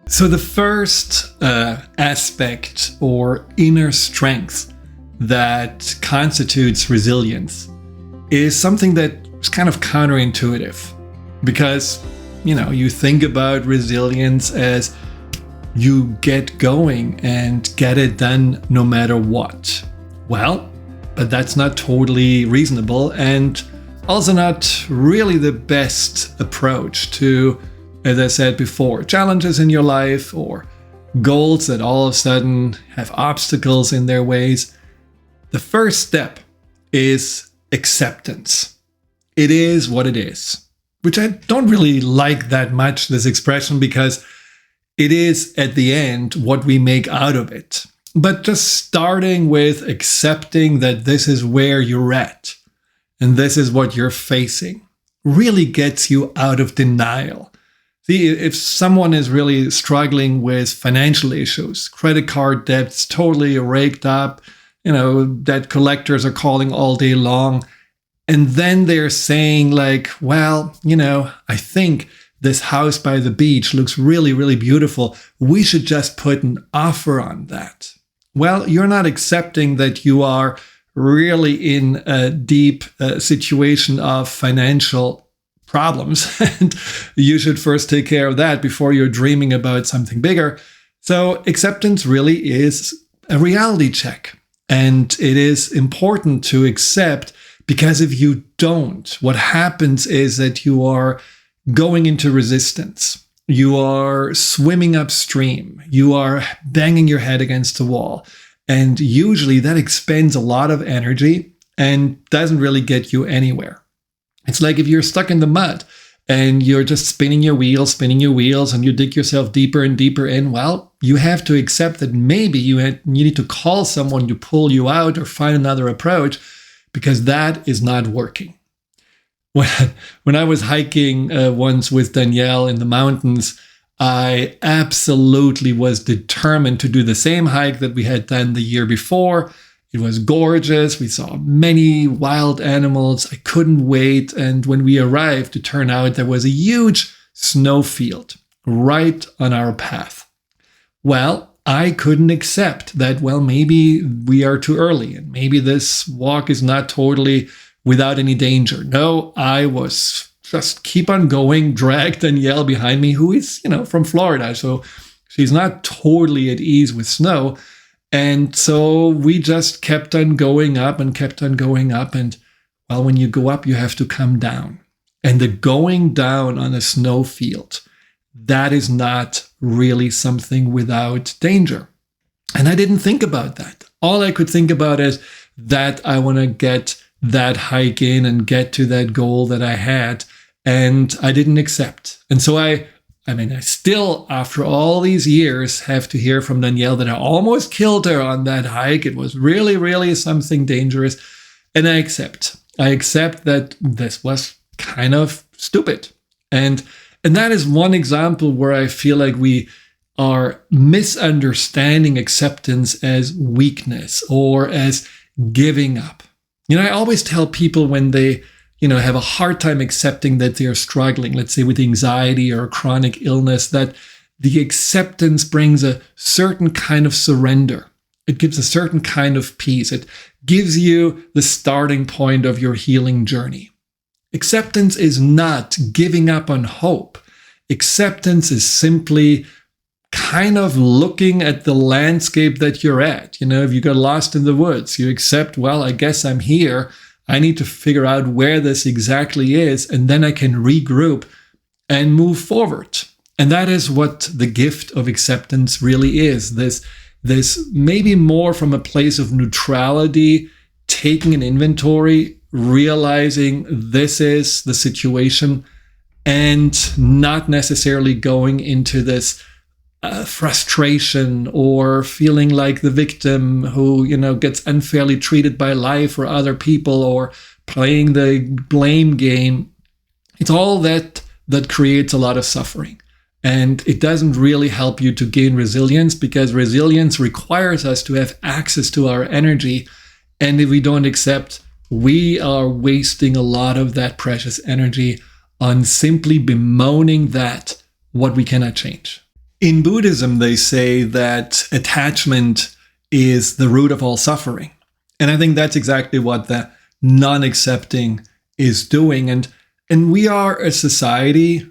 So the first aspect or inner strength that constitutes resilience is something that is kind of counterintuitive, because, you think about resilience as you get going and get it done no matter what. Well, but that's not totally reasonable and also not really the best approach to, as I said before, challenges in your life or goals that all of a sudden have obstacles in their ways. The first step is acceptance. It is what it is, which I don't really like that much, this expression, because it is at the end what we make out of it. But just starting with accepting that this is where you're at and this is what you're facing really gets you out of denial. See, if someone is really struggling with financial issues, credit card debts totally raked up, debt collectors are calling all day long, and then they're saying like, well, I think this house by the beach looks really, really beautiful. We should just put an offer on that. Well, you're not accepting that you are really in a deep situation of financial problems, and you should first take care of that before you're dreaming about something bigger. So acceptance really is a reality check, and it is important to accept, because if you don't, what happens is that you are going into resistance. You are swimming upstream. You are banging your head against the wall. And usually that expends a lot of energy and doesn't really get you anywhere. It's like if you're stuck in the mud and you're just spinning your wheels, and you dig yourself deeper and deeper in. Well, you have to accept that maybe you need to call someone to pull you out or find another approach, because that is not working. When I was hiking once with Danielle in the mountains, I absolutely was determined to do the same hike that we had done the year before. It was gorgeous. We saw many wild animals. I couldn't wait. And when we arrived, it turned out there was a huge snowfield right on our path. Well, I couldn't accept that, well, maybe we are too early and maybe this walk is not totally without any danger. No, I was just keep on going, drag Danielle behind me, who is, from Florida. So she's not totally at ease with snow. And so we just kept on going up and kept on going up. And well, when you go up, you have to come down. And the going down on a snow field, that is not really something without danger. And I didn't think about that. All I could think about is that I want to get that hike in and get to that goal that I had. And I didn't accept. And so I still, after all these years, have to hear from Danielle that I almost killed her on that hike. It was really, really something dangerous. And I accept that this was kind of stupid. And that is one example where I feel like we are misunderstanding acceptance as weakness or as giving up. I always tell people when they have a hard time accepting that they're struggling, let's say with anxiety or a chronic illness, that the acceptance brings a certain kind of surrender. It gives a certain kind of peace. It gives you the starting point of your healing journey. Acceptance is not giving up on hope. Acceptance is simply kind of looking at the landscape that you're at. If you got lost in the woods, you accept, well, I guess I'm here. I need to figure out where this exactly is, and then I can regroup and move forward. And that is what the gift of acceptance really is. This maybe more from a place of neutrality, taking an inventory, realizing this is the situation, and not necessarily going into this frustration or feeling like the victim who, gets unfairly treated by life or other people, or playing the blame game. It's all that creates a lot of suffering. And it doesn't really help you to gain resilience, because resilience requires us to have access to our energy. And if we don't accept, we are wasting a lot of that precious energy on simply bemoaning what we cannot change. In Buddhism, they say that attachment is the root of all suffering. And I think that's exactly what the non-accepting is doing. And we are a society,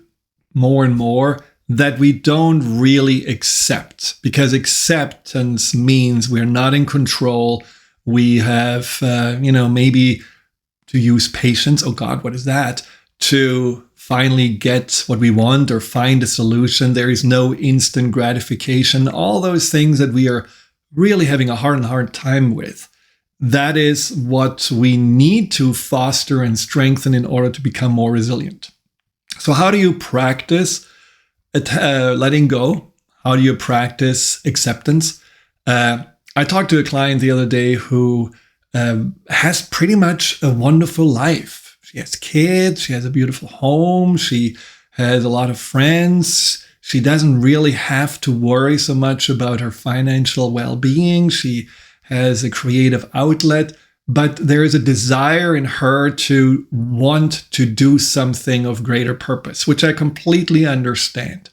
more and more, that we don't really accept, because acceptance means we're not in control. We have, maybe, to use patience, oh God, what is that? To finally get what we want or find a solution. There is no instant gratification. All those things that we are really having a hard time with. That is what we need to foster and strengthen in order to become more resilient. So how do you practice letting go? How do you practice acceptance? I talked to a client the other day who has pretty much a wonderful life. She has kids, she has a beautiful home, she has a lot of friends. She doesn't really have to worry so much about her financial well-being. She has a creative outlet, but there is a desire in her to want to do something of greater purpose, which I completely understand.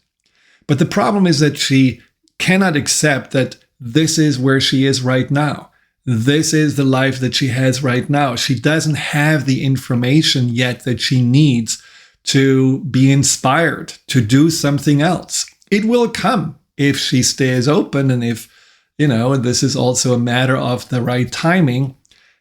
But the problem is that she cannot accept that this is where she is right now. This is the life that she has right now. She doesn't have the information yet that she needs to be inspired to do something else. It will come if she stays open and if, this is also a matter of the right timing.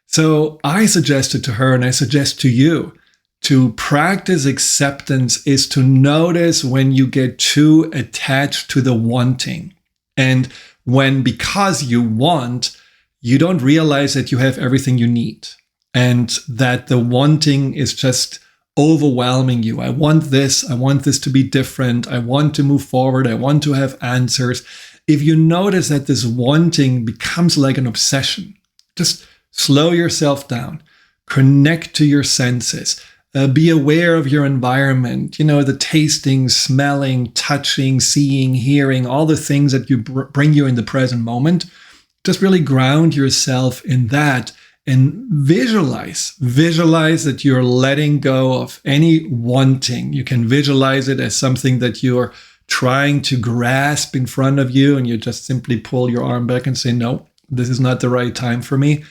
So I suggested to her, and I suggest to you, to practice acceptance is to notice when you get too attached to the wanting. And when, because you want, you don't realize that you have everything you need and that the wanting is just overwhelming you. I want this to be different. I want to move forward. I want to have answers. If you notice that this wanting becomes like an obsession, just slow yourself down, connect to your senses, be aware of your environment, the tasting, smelling, touching, seeing, hearing, all the things that you bring you in the present moment. Just really ground yourself in that and visualize that you're letting go of any wanting. You can visualize it as something that you're trying to grasp in front of you, and you just simply pull your arm back and say, no, this is not the right time for me.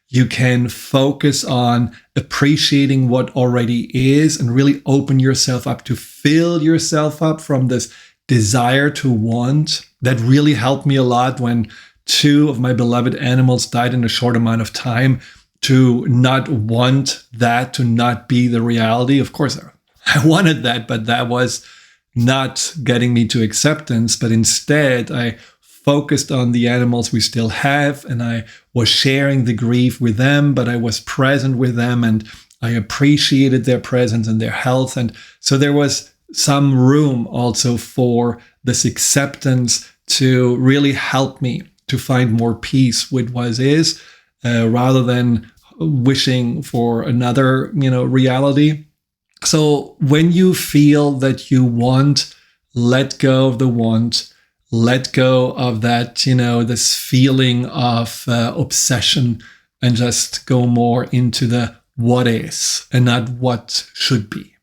You can focus on appreciating what already is and really open yourself up to fill yourself up from this desire to want. That really helped me a lot when 2 of my beloved animals died in a short amount of time. To not want that, to not be the reality. Of course, I wanted that, but that was not getting me to acceptance. But instead, I focused on the animals we still have, and I was sharing the grief with them, but I was present with them, and I appreciated their presence and their health. And so there was some room also for this acceptance to really help me to find more peace with what is, rather than wishing for another, reality. So when you feel that you want, let go of the want, let go of that, this feeling of obsession, and just go more into the what is and not what should be.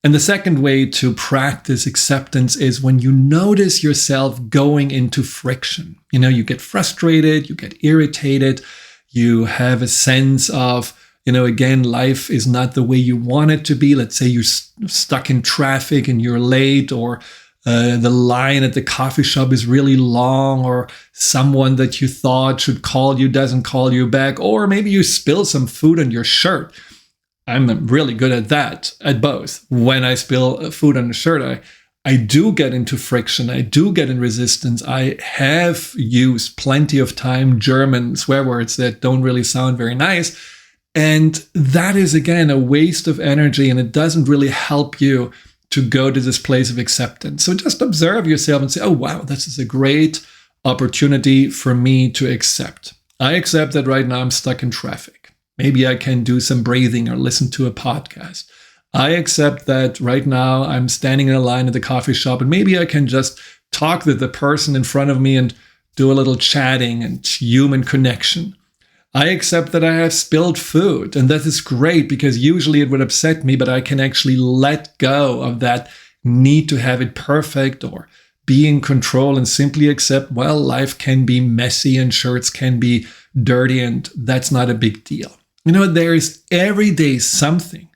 And the second way to practice acceptance is when you notice yourself going into friction. You get frustrated, you get irritated, you have a sense of, again, life is not the way you want it to be. Let's say you're stuck in traffic and you're late, or the line at the coffee shop is really long, or someone that you thought should call you doesn't call you back, or maybe you spill some food on your shirt. I'm really good at that, at both. When I spill food on a shirt, I do get into friction. I do get in resistance. I have used plenty of time German swear words that don't really sound very nice. And that is, again, a waste of energy, and it doesn't really help you to go to this place of acceptance. So just observe yourself and say, oh, wow, this is a great opportunity for me to accept. I accept that right now I'm stuck in traffic. Maybe I can do some breathing or listen to a podcast. I accept that right now I'm standing in a line at the coffee shop, and maybe I can just talk with the person in front of me and do a little chatting and human connection. I accept that I have spilled food, and that is great because usually it would upset me, but I can actually let go of that need to have it perfect or be in control and simply accept, well, life can be messy and shirts can be dirty, and that's not a big deal. There is every day something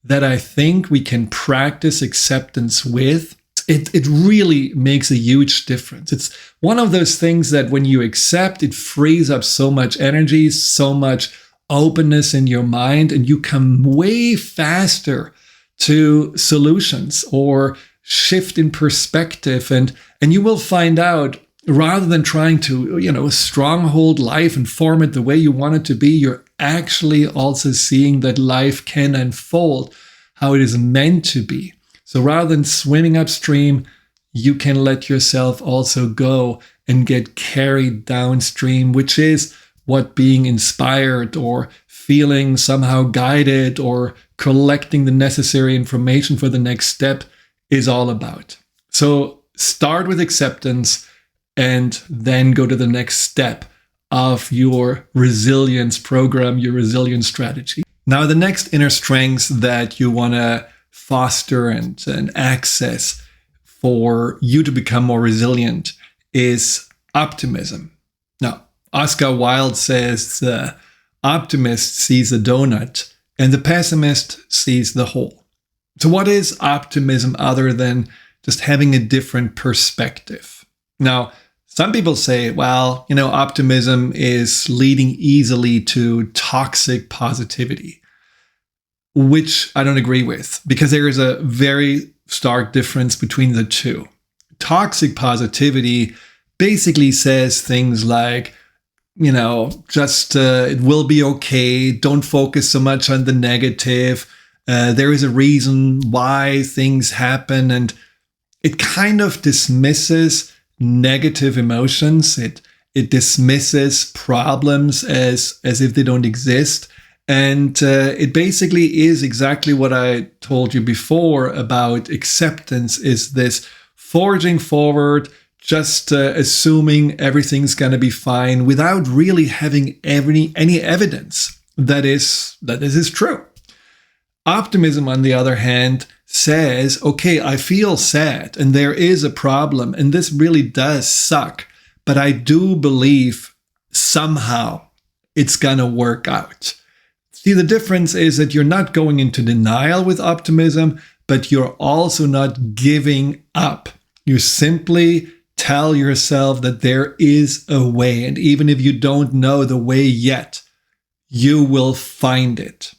that I think we can practice acceptance with. It really makes a huge difference. It's one of those things that when you accept, it frees up so much energy, so much openness in your mind, and you come way faster to solutions or shift in perspective. And you will find out, rather than trying to, stronghold life and form it the way you want it to be, you're actually also seeing that life can unfold how it is meant to be. So rather than swimming upstream, you can let yourself also go and get carried downstream, which is what being inspired or feeling somehow guided or collecting the necessary information for the next step is all about. So start with acceptance and then go to the next step of your resilience program, your resilience strategy. Now, the next inner strengths that you want to foster and access for you to become more resilient is optimism. Now, Oscar Wilde says the optimist sees a donut and the pessimist sees the whole. So what is optimism other than just having a different perspective? Now, some people say, well, optimism is leading easily to toxic positivity, which I don't agree with, because there is a very stark difference between the two. Toxic positivity basically says things like, it will be okay. Don't focus so much on the negative. There is a reason why things happen. And it kind of dismisses negative emotions. It dismisses problems as if they don't exist. And it basically is exactly what I told you before about acceptance, is this forging forward, just assuming everything's going to be fine without really having any evidence that this is true. Optimism, on the other hand, says, okay, I feel sad and there is a problem and this really does suck, but I do believe somehow it's going to work out. See, the difference is that you're not going into denial with optimism, but you're also not giving up. You simply tell yourself that there is a way. And even if you don't know the way yet, you will find it.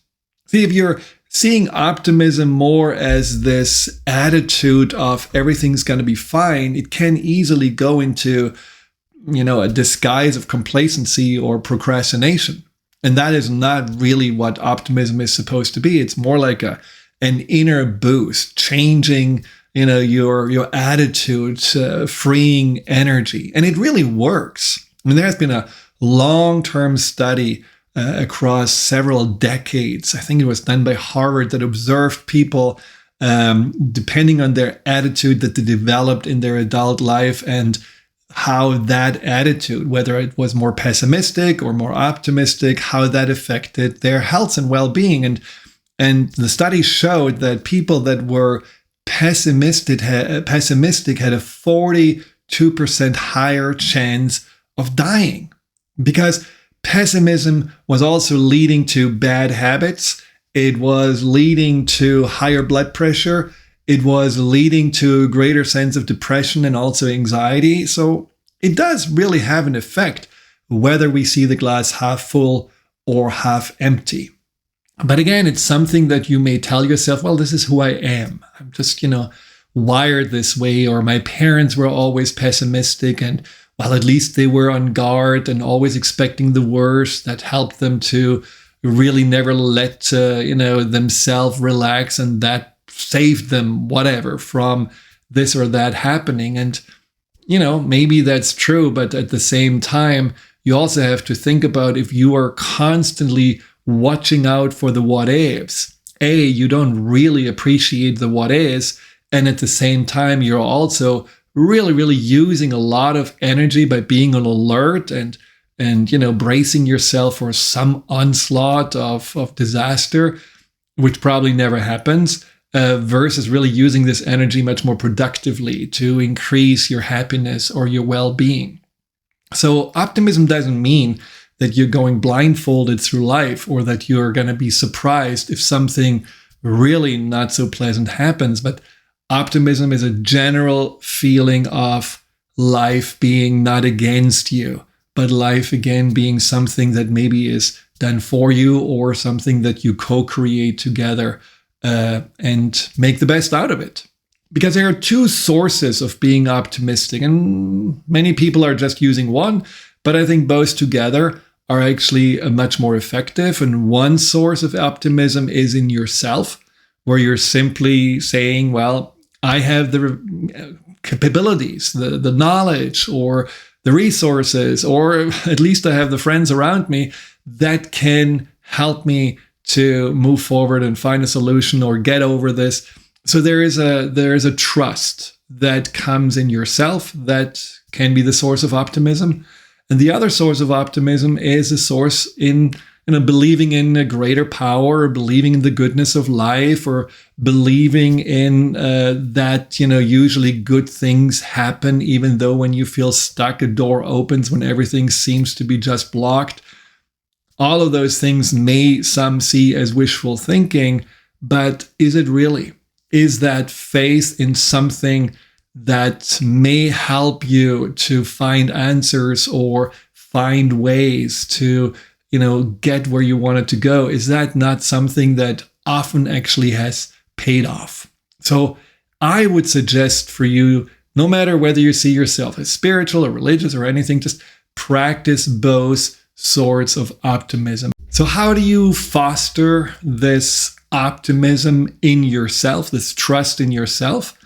See, if you're seeing optimism more as this attitude of everything's going to be fine, it can easily go into, a disguise of complacency or procrastination. And that is not really what optimism is supposed to be. It's more like an inner boost, changing, your attitude, freeing energy. And it really works. I mean, there has been a long-term study across several decades. I think it was done by Harvard that observed people, depending on their attitude that they developed in their adult life and how that attitude, whether it was more pessimistic or more optimistic, how that affected their health and well-being. And the study showed that people that were pessimistic had a 42% higher chance of dying, because pessimism was also leading to bad habits. It was leading to higher blood pressure. It was leading to a greater sense of depression and also anxiety. So it does really have an effect, whether we see the glass half full or half empty. But again, it's something that you may tell yourself, well, this is who I am. I'm just, wired this way, or my parents were always pessimistic and, well, at least they were on guard and always expecting the worst. That helped them to really never let, themselves relax, and that saved them, whatever, from this or that happening. And, maybe that's true, but at the same time, you also have to think about, if you are constantly watching out for the what ifs, you don't really appreciate the what is, and at the same time, you're also really, really using a lot of energy by being on alert and bracing yourself for some onslaught of disaster, which probably never happens. versus really using this energy much more productively to increase your happiness or your well-being. So optimism doesn't mean that you're going blindfolded through life or that you're going to be surprised if something really not so pleasant happens. But optimism is a general feeling of life being not against you, but life again being something that maybe is done for you or something that you co-create together and make the best out of it. Because there are two sources of being optimistic, and many people are just using one, but I think both together are actually much more effective. And one source of optimism is in yourself, where you're simply saying, well, I have the capabilities, the knowledge, or the resources, or at least I have the friends around me that can help me to move forward and find a solution or get over this. So there is a trust that comes in yourself that can be the source of optimism. And the other source of optimism is a source in believing in a greater power, or believing in the goodness of life, or believing in that, usually good things happen, even though when you feel stuck, a door opens when everything seems to be just blocked. All of those things may some see as wishful thinking, but is it really? Is that faith in something that may help you to find answers or find ways to, get where you wanted to go? Is that not something that often actually has paid off? So I would suggest for you, no matter whether you see yourself as spiritual or religious or anything, just practice both sorts of optimism. So how do you foster this optimism in yourself, this trust in yourself?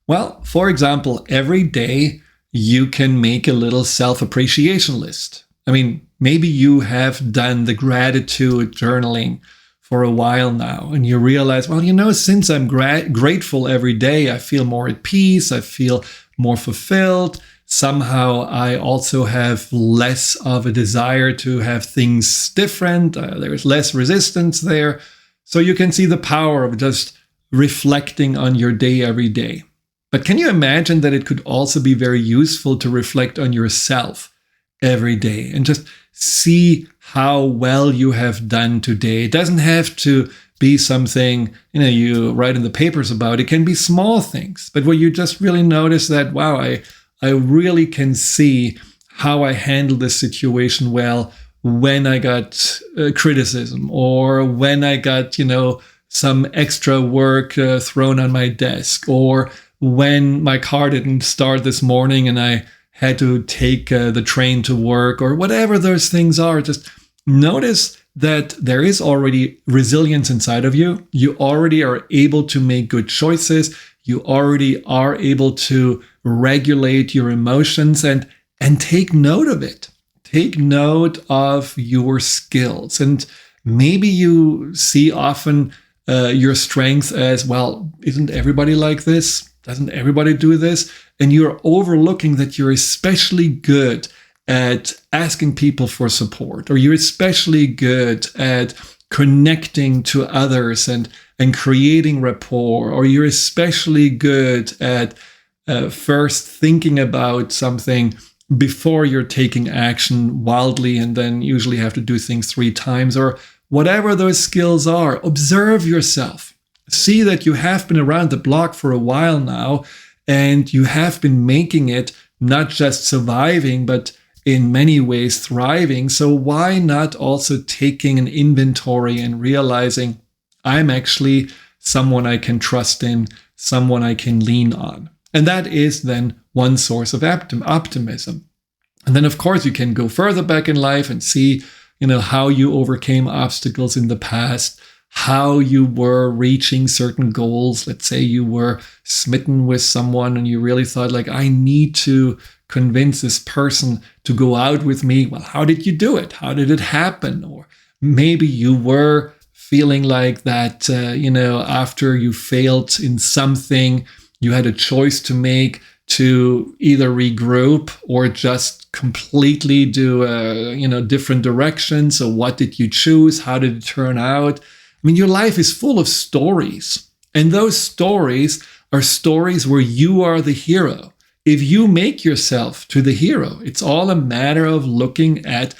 Well, for example, every day you can make a little self-appreciation list. I mean, maybe you have done the gratitude journaling for a while now, and you realize, well, since I'm grateful every day, I feel more at peace, I feel more fulfilled. Somehow I also have less of a desire to have things different. There's less resistance there. So you can see the power of just reflecting on your day every day. But can you imagine that it could also be very useful to reflect on yourself every day and just see how well you have done today? It doesn't have to be something, you write in the papers about. It can be small things, but where you just really notice that, wow, I really can see how I handled this situation well when I got criticism, or when I got, some extra work thrown on my desk, or when my car didn't start this morning and I had to take the train to work, or whatever those things are. Just notice that there is already resilience inside of you. You already are able to make good choices. You already are able to regulate your emotions and take note of it. Take note of your skills. And maybe you see often your strength as, well, isn't everybody like this? Doesn't everybody do this? And you're overlooking that you're especially good at asking people for support, or you're especially good at connecting to others and creating rapport, or you're especially good at first thinking about something before you're taking action wildly and then usually have to do things 3 times, or whatever those skills are. Observe yourself. See that you have been around the block for a while now, and you have been making it, not just surviving, but in many ways thriving. So why not also taking an inventory and realizing I'm actually someone I can trust in, someone I can lean on? And that is then one source of optimism. And then, of course, you can go further back in life and see, how you overcame obstacles in the past, how you were reaching certain goals. Let's say you were smitten with someone and you really thought, like, I need to convince this person to go out with me. Well, how did you do it? How did it happen? Or maybe you were feeling like that, after you failed in something, you had a choice to make to either regroup or just completely do, different directions. So what did you choose? How did it turn out? I mean, your life is full of stories. And those stories are stories where you are the hero. If you make yourself to the hero, it's all a matter of looking at,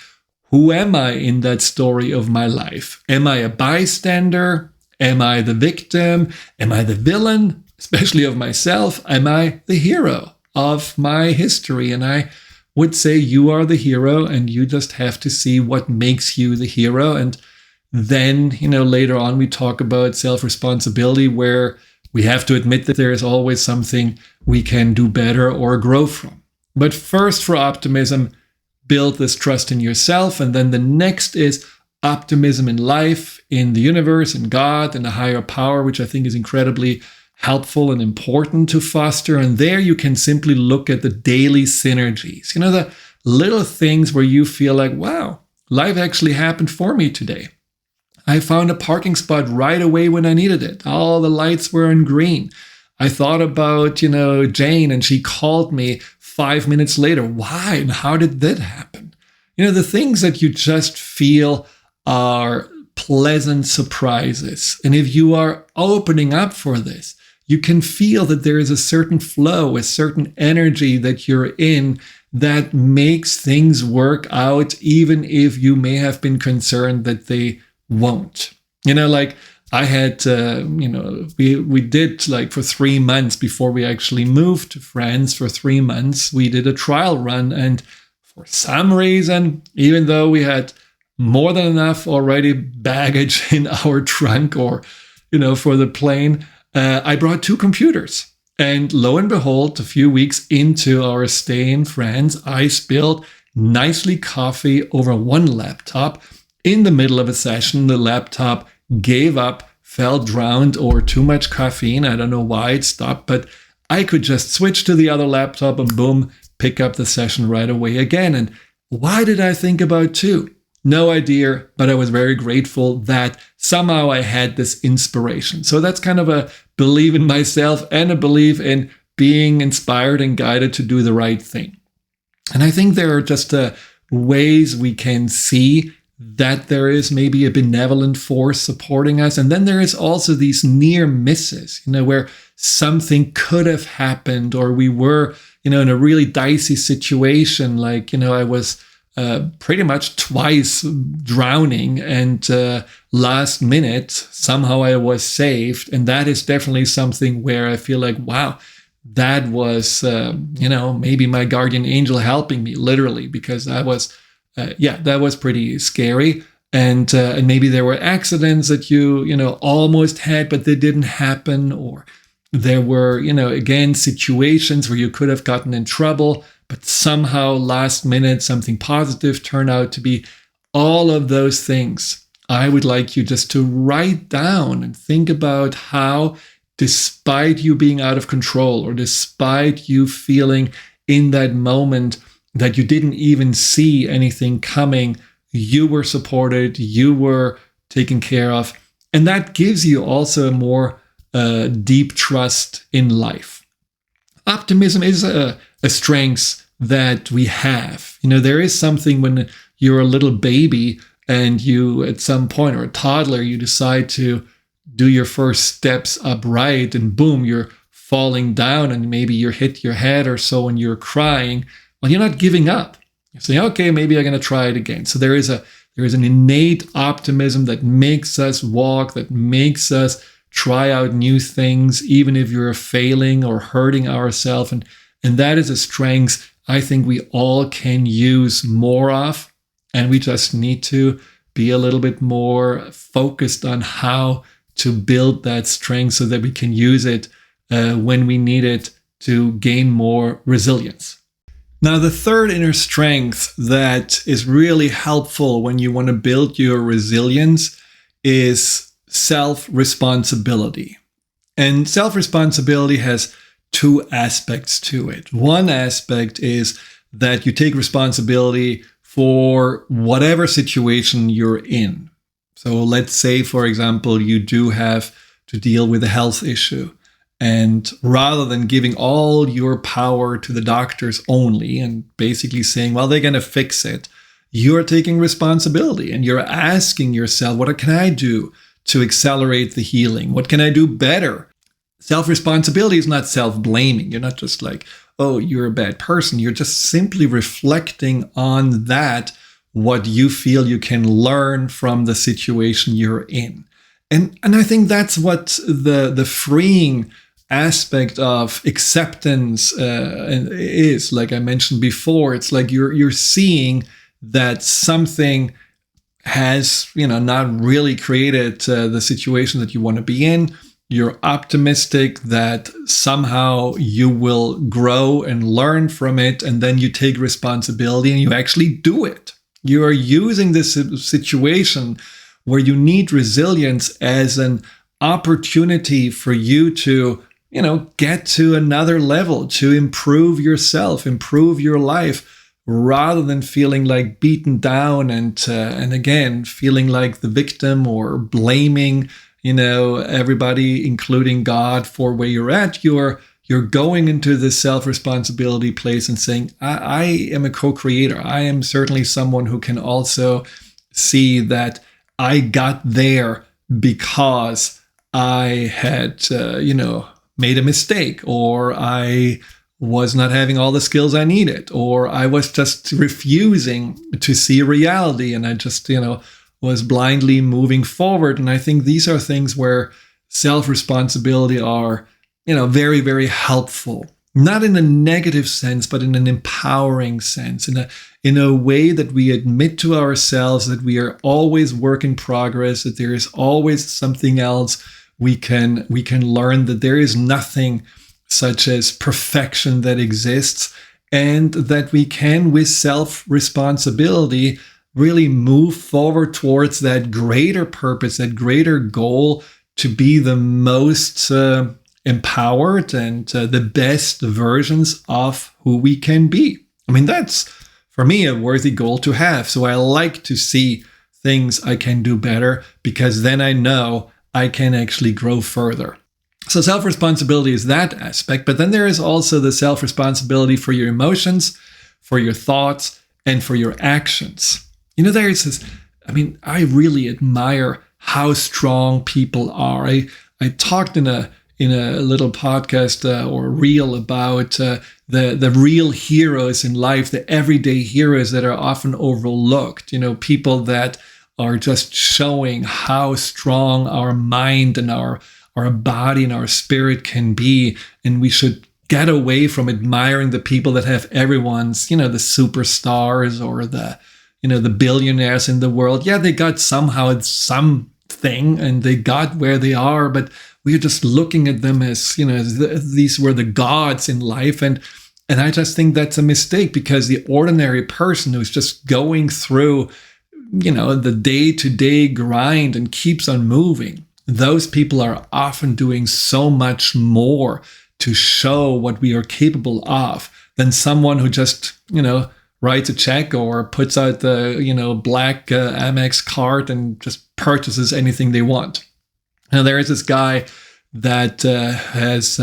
who am I in that story of my life? Am I a bystander? Am I the victim? Am I the villain, especially of myself? Am I the hero of my history? And I would say you are the hero, and you just have to see what makes you the hero. And then, later on we talk about self-responsibility, where we have to admit that there is always something we can do better or grow from. But first, for optimism, build this trust in yourself. And then the next is optimism in life, in the universe, in God, in a higher power, which I think is incredibly helpful and important to foster. And there you can simply look at the daily synergies, the little things where you feel like, wow, life actually happened for me today. I found a parking spot right away when I needed it. All the lights were on green. I thought about, Jane, and she called me 5 minutes later. Why? And how did that happen? The things that you just feel are pleasant surprises. And if you are opening up for this, you can feel that there is a certain flow, a certain energy that you're in that makes things work out, even if you may have been concerned that they won't. Like I had, we did like for 3 months before we actually moved to France. For 3 months, we did a trial run. And for some reason, even though we had more than enough already baggage in our trunk or, for the plane, I brought 2 computers. And lo and behold, a few weeks into our stay in France, I spilled nicely coffee over one laptop. In the middle of a session, the laptop gave up, fell drowned, or too much caffeine. I don't know why it stopped, but I could just switch to the other laptop and boom, pick up the session right away again. And why did I think about 2? No idea, but I was very grateful that somehow I had this inspiration. So that's kind of a belief in myself and a belief in being inspired and guided to do the right thing. And I think there are just ways we can see that there is maybe a benevolent force supporting us. And then there is also these near misses, where something could have happened, or we were, in a really dicey situation. Like, I was pretty much twice drowning, and last minute, somehow I was saved. And that is definitely something where I feel like, wow, that was, maybe my guardian angel helping me, literally, because I was that was pretty scary. And maybe there were accidents that you almost had, but they didn't happen. Or there were, again, situations where you could have gotten in trouble, but somehow last minute, something positive turned out to be. All of those things, I would like you just to write down and think about how, despite you being out of control, or despite you feeling in that moment that you didn't even see anything coming, you were supported, you were taken care of. And that gives you also a more deep trust in life. Optimism is a strength that we have. There is something when you're a little baby and you, at some point, or a toddler, you decide to do your first steps upright, and boom, you're falling down, and maybe you hit your head or so, and you're crying. Well, you're not giving up. You're saying, okay, maybe I'm going to try it again. So there is an innate optimism that makes us walk, that makes us try out new things, even if you're failing or hurting ourselves. And that is a strength I think we all can use more of. And we just need to be a little bit more focused on how to build that strength so that we can use it when we need it to gain more resilience. Now, the third inner strength that is really helpful when you want to build your resilience is self-responsibility. And self-responsibility has 2 aspects to it. One aspect is that you take responsibility for whatever situation you're in. So let's say, for example, you do have to deal with a health issue. And rather than giving all your power to the doctors only and basically saying, well, they're going to fix it, you're taking responsibility and you're asking yourself, what can I do to accelerate the healing? What can I do better? Self-responsibility is not self-blaming. You're not just like, oh, you're a bad person. You're just simply reflecting on that, what you feel you can learn from the situation you're in. And I think that's what the freeing aspect of acceptance is. Like I mentioned before, it's like you're seeing that something has, not really created the situation that you want to be in. You're optimistic that somehow you will grow and learn from it, and then you take responsibility and you actually do it. You are using this situation where you need resilience as an opportunity for you to, get to another level, to improve yourself, improve your life, rather than feeling like beaten down and again, feeling like the victim or blaming everybody, including God, for where you're at. You're going into this self-responsibility place and saying, I am a co-creator. I am certainly someone who can also see that I got there because I had, made a mistake, or I was not having all the skills I needed, or I was just refusing to see reality, and I just, was blindly moving forward. And I think these are things where self-responsibility are, very, very helpful. Not in a negative sense, but in an empowering sense, in a way that we admit to ourselves that we are always work in progress, that there is always something else we can learn, that there is nothing such as perfection that exists, and that we can, with self-responsibility, really move forward towards that greater purpose, that greater goal, to be the most empowered and the best versions of who we can be. I mean, that's, for me, a worthy goal to have. So I like to see things I can do better, because then I know I can actually grow further. So self-responsibility is that aspect, but then there is also the self-responsibility for your emotions, for your thoughts, and for your actions. There is this, I really admire how strong people are. I talked in a little podcast or reel about the real heroes in life, the everyday heroes that are often overlooked. People that are just showing how strong our mind and our body and our spirit can be. And we should get away from admiring the people that have everyone's, the superstars or the billionaires in the world. Yeah, they got somehow something and they got where they are, but we are just looking at them as, these were the gods in life. And I just think that's a mistake, because the ordinary person who's just going through, the day-to-day grind and keeps on moving, those people are often doing so much more to show what we are capable of than someone who just, writes a check or puts out the, black Amex card and just purchases anything they want. Now, there is this guy that has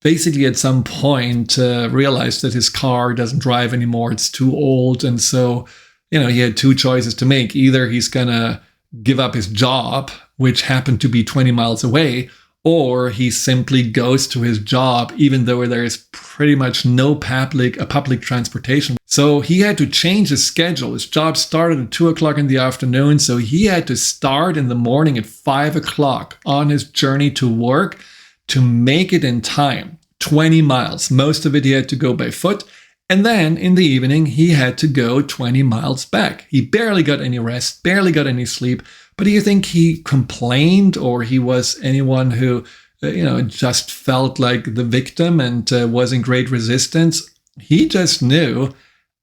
basically at some point realized that his car doesn't drive anymore. It's too old. And so, he had two choices to make. Either he's going to give up his job, which happened to be 20 miles away, or he simply goes to his job, even though there is pretty much no public transportation. So he had to change his schedule. His job started at 2 o'clock in the afternoon. So he had to start in the morning at 5 o'clock on his journey to work to make it in time. 20 miles. Most of it he had to go by foot. And then in the evening, he had to go 20 miles back. He barely got any rest, barely got any sleep. But do you think he complained, or he was anyone who, just felt like the victim and was in great resistance? He just knew,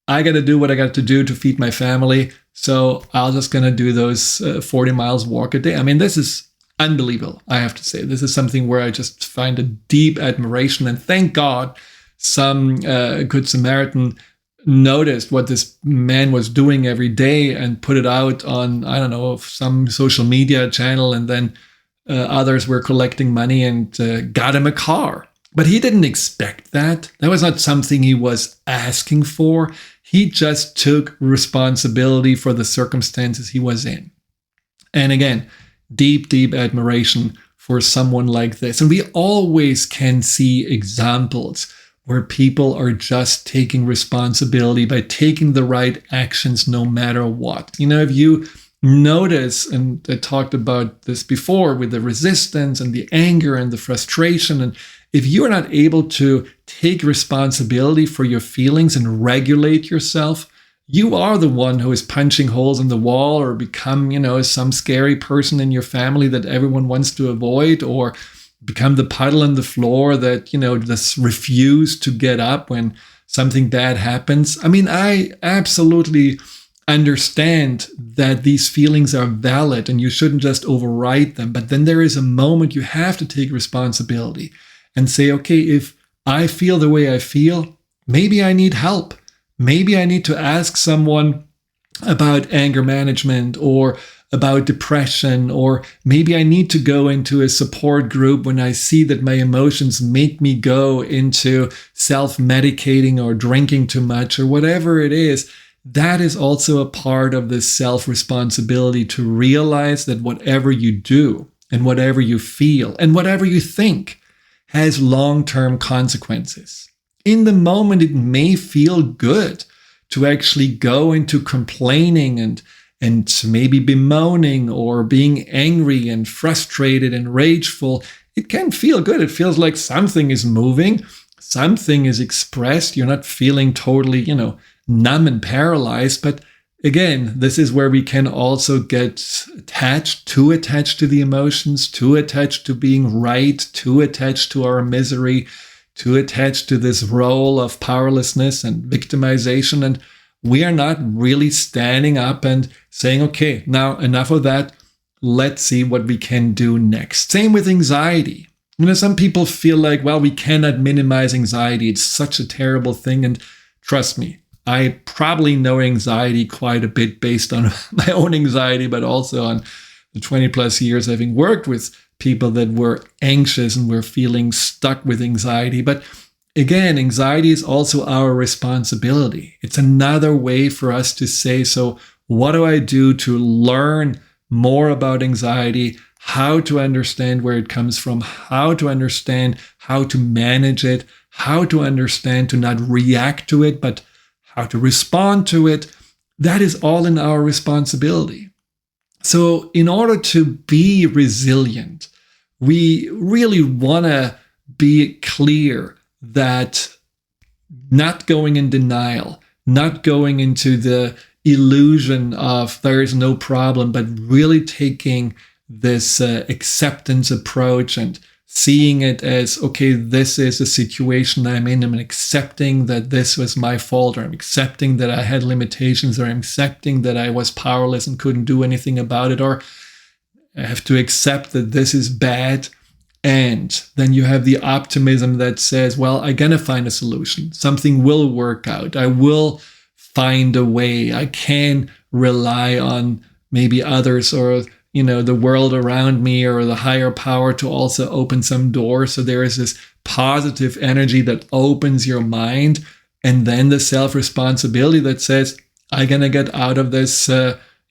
I got to do what I got to do to feed my family. So I'm just going to do those 40 miles walk a day. This is unbelievable, I have to say. This is something where I just find a deep admiration. And thank God some Good Samaritan noticed what this man was doing every day and put it out on, I don't know, some social media channel. And then others were collecting money and got him a car. But he didn't expect that. That was not something he was asking for. He just took responsibility for the circumstances he was in. And again, deep, deep admiration for someone like this. And we always can see examples where people are just taking responsibility by taking the right actions no matter what. If you notice, and I talked about this before with the resistance and the anger and the frustration, and if you are not able to take responsibility for your feelings and regulate yourself, you are the one who is punching holes in the wall or become, some scary person in your family that everyone wants to avoid, or become the puddle on the floor that, just refuse to get up when something bad happens. I absolutely understand that these feelings are valid and you shouldn't just override them. But then there is a moment you have to take responsibility and say, okay, if I feel the way I feel, maybe I need help. Maybe I need to ask someone about anger management or about depression, or maybe I need to go into a support group when I see that my emotions make me go into self-medicating or drinking too much or whatever it is. That is also a part of this self-responsibility, to realize that whatever you do and whatever you feel and whatever you think has long-term consequences. In the moment, it may feel good to actually go into complaining and maybe bemoaning or being angry and frustrated and rageful. It can feel good. It feels like something is moving, something is expressed. You're not feeling totally, numb and paralyzed. But again, this is where we can also get attached to the emotions, too attached to being right, too attached to our misery, too attached to this role of powerlessness and victimization. And we are not really standing up and saying, okay, now enough of that. Let's see what we can do next. Same with anxiety. Some people feel like, well, we cannot minimize anxiety. It's such a terrible thing. And trust me, I probably know anxiety quite a bit based on my own anxiety, but also on the 20 plus years having worked with people that were anxious and were feeling stuck with anxiety. But again, anxiety is also our responsibility. It's another way for us to say, so what do I do to learn more about anxiety, how to understand where it comes from, how to understand how to manage it, how to understand to not react to it, but how to respond to it. That is all in our responsibility. So in order to be resilient, we really want to be clear that not going in denial, not going into the illusion of there is no problem, but really taking this acceptance approach and seeing it as, okay, this is a situation I'm in. I'm accepting that this was my fault, or I'm accepting that I had limitations, or I'm accepting that I was powerless and couldn't do anything about it, or I have to accept that this is bad. And then you have the optimism that says, well, I'm going to find a solution. Something will work out. I will find a way. I can rely on maybe others or, the world around me or the higher power to also open some doors. So there is this positive energy that opens your mind. And then the self-responsibility that says, I'm going to get out of this,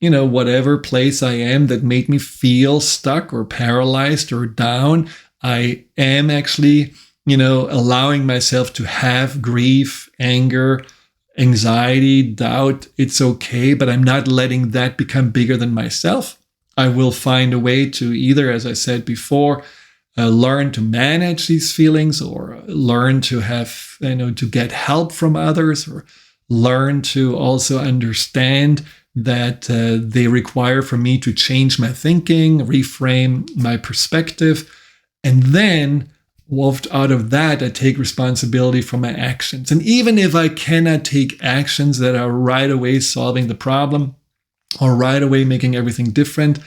whatever place I am that made me feel stuck or paralyzed or down. I am actually, allowing myself to have grief, anger, anxiety, doubt. It's okay, but I'm not letting that become bigger than myself. I will find a way to either, as I said before, learn to manage these feelings, or learn to have, to get help from others, or learn to also understand that they require for me to change my thinking, reframe my perspective. And then out of that, I take responsibility for my actions. And even if I cannot take actions that are right away solving the problem or right away making everything different,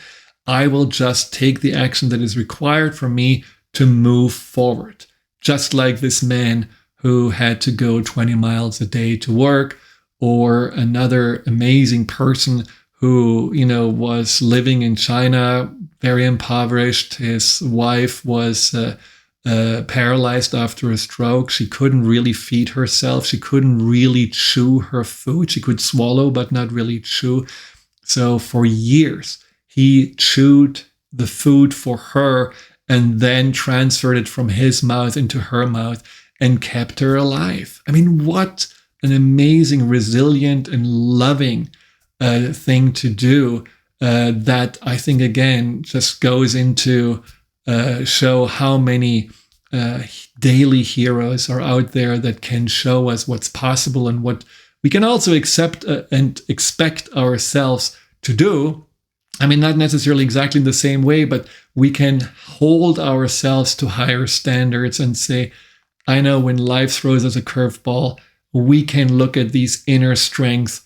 I will just take the action that is required for me to move forward. Just like this man who had to go 20 miles a day to work, or another amazing person who, was living in China, very impoverished. His wife was paralyzed after a stroke. She couldn't really feed herself. She couldn't really chew her food. She could swallow, but not really chew. So for years, he chewed the food for her and then transferred it from his mouth into her mouth and kept her alive. I mean, what an amazing, resilient, and loving thing to do that I think, again, just goes into show how many daily heroes are out there that can show us what's possible and what we can also accept and expect ourselves to do. I mean, not necessarily exactly in the same way, but we can hold ourselves to higher standards and say, I know when life throws us a curveball, we can look at these inner strengths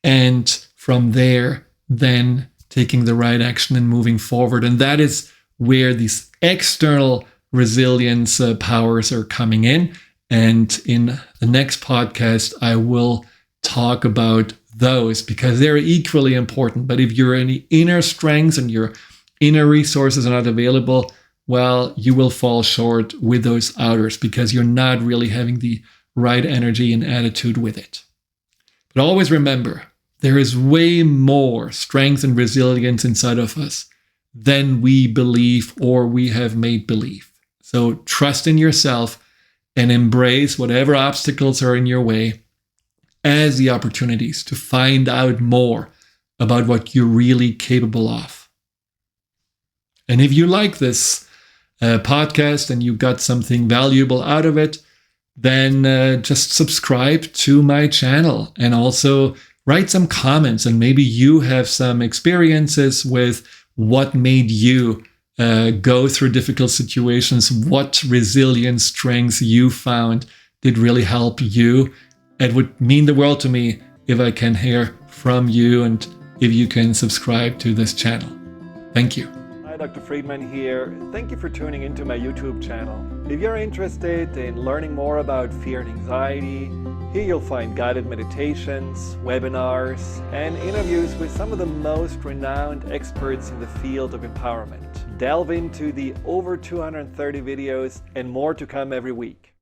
and from there, then taking the right action and moving forward. And that is where these external resilience powers are coming in. And in the next podcast, I will talk about those because they're equally important. But if your any inner strengths and your inner resources are not available, well, you will fall short with those outers because you're not really having the right energy and attitude with it. But always remember, there is way more strength and resilience inside of us than we believe or we have made believe. So trust in yourself and embrace whatever obstacles are in your way as the opportunities to find out more about what you're really capable of. And if you like this podcast and you got something valuable out of it, then just subscribe to my channel and also write some comments. And maybe you have some experiences with what made you go through difficult situations, what resilience strengths you found did really help you. It would mean the world to me if I can hear from you and if you can subscribe to this channel. Thank you. Hi, Dr. Friedemann here. Thank you for tuning into my YouTube channel. If you're interested in learning more about fear and anxiety, here you'll find guided meditations, webinars, and interviews with some of the most renowned experts in the field of empowerment. Delve into the over 230 videos and more to come every week.